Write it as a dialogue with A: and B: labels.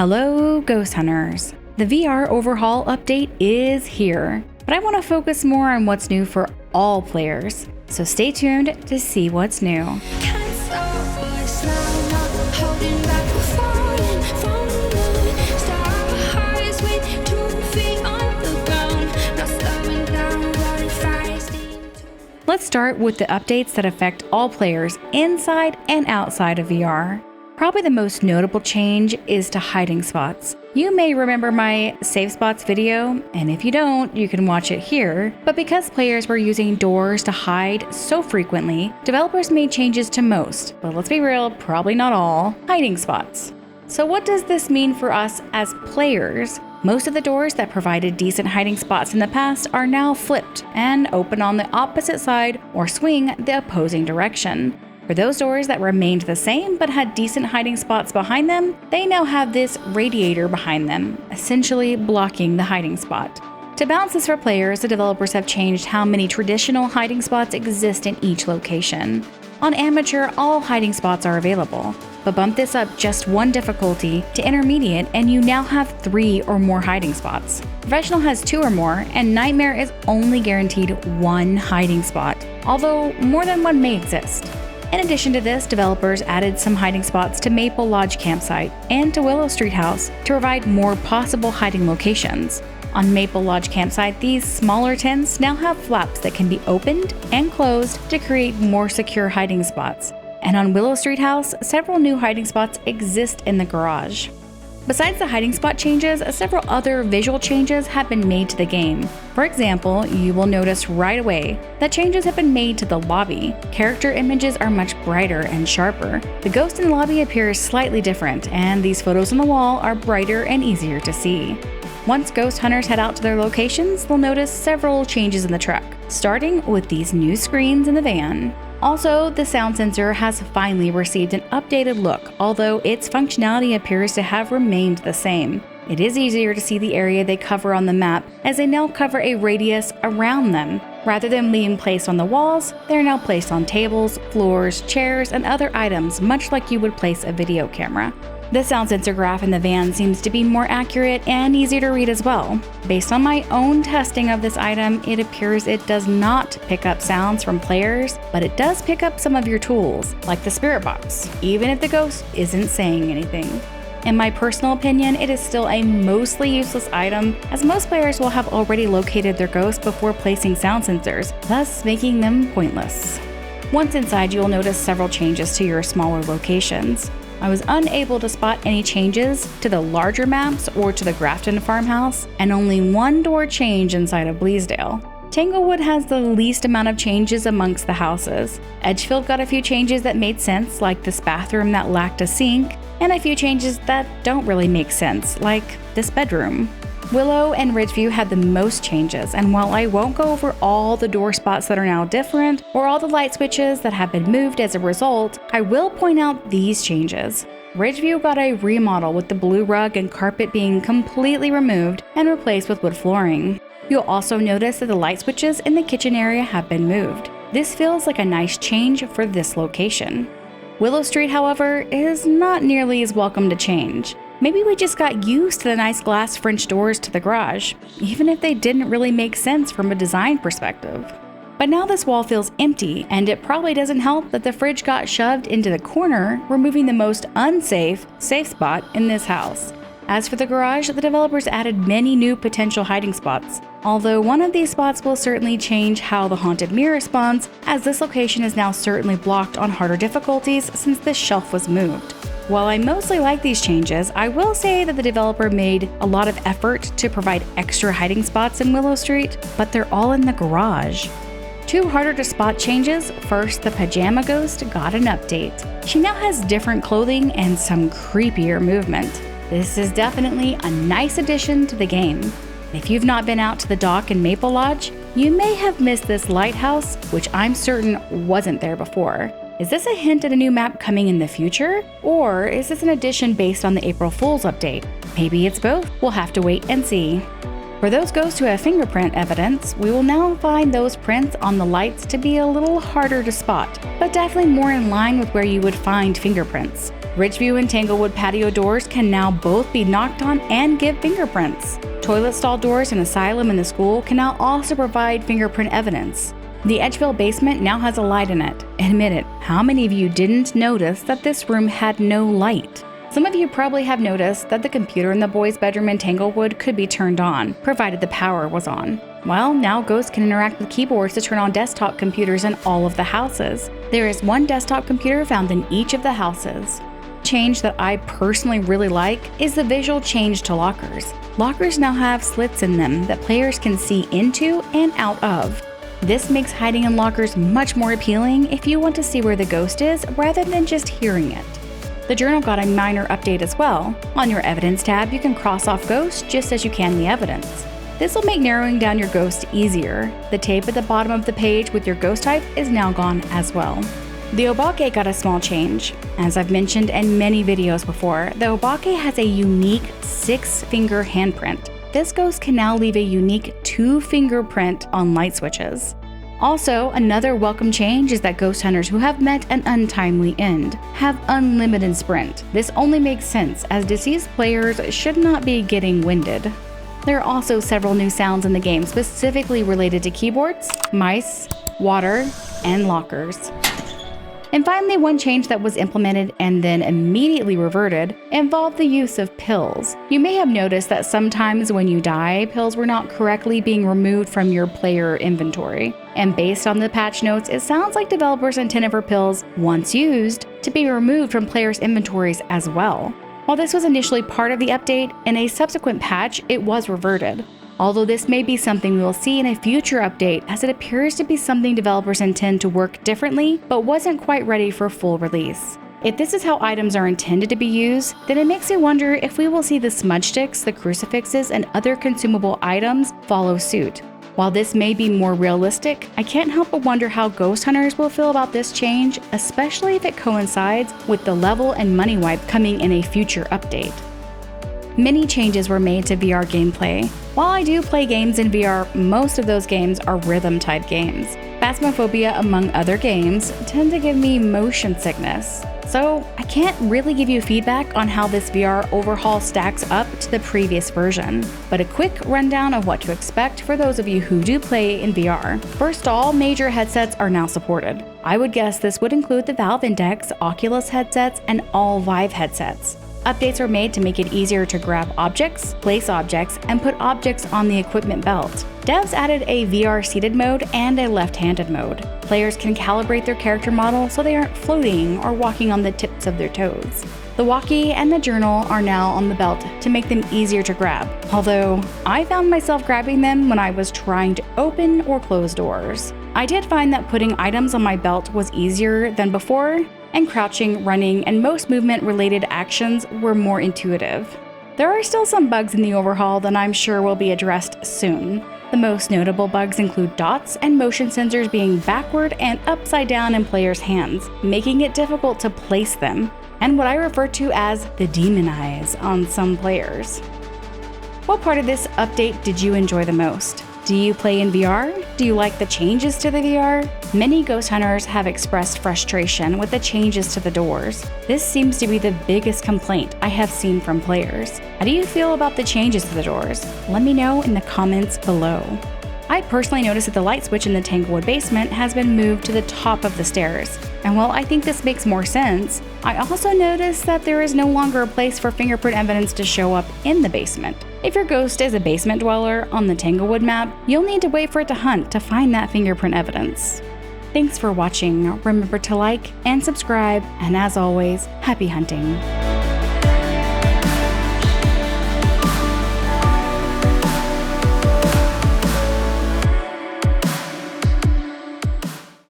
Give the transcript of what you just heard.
A: Hello, Ghost Hunters! The VR overhaul update is here, but I want to focus more on what's new for all players, so stay tuned to see what's new. Let's start with the updates that affect all players inside and outside of VR. Probably the most notable change is to hiding spots. You may remember my Save Spots video, and if you don't, you can watch it here. But because players were using doors to hide so frequently, developers made changes to most, but let's be real, probably not all, hiding spots. So what does this mean for us as players? Most of the doors that provided decent hiding spots in the past are now flipped and open on the opposite side or swing the opposing direction. For those doors that remained the same but had decent hiding spots behind them, they now have this radiator behind them, essentially blocking the hiding spot. To balance this for players, the developers have changed how many traditional hiding spots exist in each location. On Amateur, all hiding spots are available, but bump this up just one difficulty to Intermediate and you now have 3 or more hiding spots. Professional has 2 or more, and Nightmare is only guaranteed 1 hiding spot, although more than one may exist. In addition to this, developers added some hiding spots to Maple Lodge Campsite and to Willow Street House to provide more possible hiding locations. On Maple Lodge Campsite, these smaller tents now have flaps that can be opened and closed to create more secure hiding spots. And on Willow Street House, several new hiding spots exist in the garage. Besides the hiding spot changes, several other visual changes have been made to the game. For example, you will notice right away that changes have been made to the lobby. Character images are much brighter and sharper. The ghost in the lobby appears slightly different, and these photos on the wall are brighter and easier to see. Once ghost hunters head out to their locations, they'll notice several changes in the truck, starting with these new screens in the van. Also, the sound sensor has finally received an updated look, although its functionality appears to have remained the same. It is easier to see the area they cover on the map, as they now cover a radius around them. Rather than being placed on the walls, they are now placed on tables, floors, chairs, and other items, much like you would place a video camera. The sound sensor graph in the van seems to be more accurate and easier to read as well. Based on my own testing of this item, it appears it does not pick up sounds from players, but it does pick up some of your tools, like the spirit box, even if the ghost isn't saying anything. In my personal opinion, it is still a mostly useless item, as most players will have already located their ghost before placing sound sensors, thus making them pointless. Once inside, you will notice several changes to your smaller locations. I was unable to spot any changes to the larger maps or to the Grafton farmhouse, and only one door change inside of Bleasdale. Tanglewood has the least amount of changes amongst the houses. Edgefield got a few changes that made sense, like this bathroom that lacked a sink, and a few changes that don't really make sense, like this bedroom. Willow and Ridgeview had the most changes, and while I won't go over all the door spots that are now different, or all the light switches that have been moved as a result, I will point out these changes. Ridgeview got a remodel with the blue rug and carpet being completely removed and replaced with wood flooring. You'll also notice that the light switches in the kitchen area have been moved. This feels like a nice change for this location. Willow Street, however, is not nearly as welcome to change. Maybe we just got used to the nice glass French doors to the garage, even if they didn't really make sense from a design perspective. But now this wall feels empty, and it probably doesn't help that the fridge got shoved into the corner, removing the most unsafe safe spot in this house. As for the garage, the developers added many new potential hiding spots, although one of these spots will certainly change how the haunted mirror responds, as this location is now certainly blocked on harder difficulties since this shelf was moved. While I mostly like these changes, I will say that the developer made a lot of effort to provide extra hiding spots in Willow Street, but they're all in the garage. 2 harder to spot changes. First, the Pajama Ghost got an update. She now has different clothing and some creepier movement. This is definitely a nice addition to the game. If you've not been out to the dock in Maple Lodge, you may have missed this lighthouse, which I'm certain wasn't there before. Is this a hint at a new map coming in the future? Or is this an addition based on the April Fool's update? Maybe it's both. We'll have to wait and see. For those ghosts who have fingerprint evidence, we will now find those prints on the lights to be a little harder to spot, but definitely more in line with where you would find fingerprints. Ridgeview and Tanglewood patio doors can now both be knocked on and give fingerprints. Toilet stall doors in Asylum and the school can now also provide fingerprint evidence. The Edgeville basement now has a light in it. Admit it, how many of you didn't notice that this room had no light? Some of you probably have noticed that the computer in the boys' bedroom in Tanglewood could be turned on, provided the power was on. Well, now ghosts can interact with keyboards to turn on desktop computers in all of the houses. There is one desktop computer found in each of the houses. Change that I personally really like is the visual change to lockers. Lockers now have slits in them that players can see into and out of. This makes hiding in lockers much more appealing if you want to see where the ghost is rather than just hearing it. The journal got a minor update as well. On your evidence tab, you can cross off ghosts just as you can the evidence. This will make narrowing down your ghost easier. The tape at the bottom of the page with your ghost type is now gone as well. The Obake got a small change. As I've mentioned in many videos before, the Obake has a unique 6-finger handprint. This ghost can now leave a unique 2-finger print on light switches. Also, another welcome change is that ghost hunters who have met an untimely end have unlimited sprint. This only makes sense as deceased players should not be getting winded. There are also several new sounds in the game specifically related to keyboards, mice, water, and lockers. And finally, one change that was implemented and then immediately reverted involved the use of pills. You may have noticed that sometimes when you die, pills were not correctly being removed from your player inventory. And based on the patch notes, it sounds like developers intended for pills, once used, to be removed from players' inventories as well. While this was initially part of the update, in a subsequent patch, it was reverted. Although this may be something we will see in a future update, as it appears to be something developers intend to work differently, but wasn't quite ready for full release. If this is how items are intended to be used, then it makes me wonder if we will see the smudge sticks, the crucifixes, and other consumable items follow suit. While this may be more realistic, I can't help but wonder how ghost hunters will feel about this change, especially if it coincides with the level and money wipe coming in a future update. Many changes were made to VR gameplay. While I do play games in VR, most of those games are rhythm-type games. Phasmophobia, among other games, tend to give me motion sickness. So I can't really give you feedback on how this VR overhaul stacks up to the previous version, but a quick rundown of what to expect for those of you who do play in VR. First, all major headsets are now supported. I would guess this would include the Valve Index, Oculus headsets, and all Vive headsets. Updates were made to make it easier to grab objects, place objects, and put objects on the equipment belt. Devs added a VR seated mode and a left-handed mode. Players can calibrate their character model so they aren't floating or walking on the tips of their toes. The walkie and the journal are now on the belt to make them easier to grab, although I found myself grabbing them when I was trying to open or close doors. I did find that putting items on my belt was easier than before, and crouching, running, and most movement-related actions were more intuitive. There are still some bugs in the overhaul that I'm sure will be addressed soon. The most notable bugs include dots and motion sensors being backward and upside down in players' hands, making it difficult to place them, and what I refer to as the demon eyes on some players. What part of this update did you enjoy the most? Do you play in VR? Do you like the changes to the VR? Many ghost hunters have expressed frustration with the changes to the doors. This seems to be the biggest complaint I have seen from players. How do you feel about the changes to the doors? Let me know in the comments below. I personally noticed that the light switch in the Tanglewood basement has been moved to the top of the stairs. And while I think this makes more sense, I also noticed that there is no longer a place for fingerprint evidence to show up in the basement. If your ghost is a basement dweller on the Tanglewood map, you'll need to wait for it to hunt to find that fingerprint evidence. Thanks for watching. Remember to like and subscribe, and as always, happy hunting.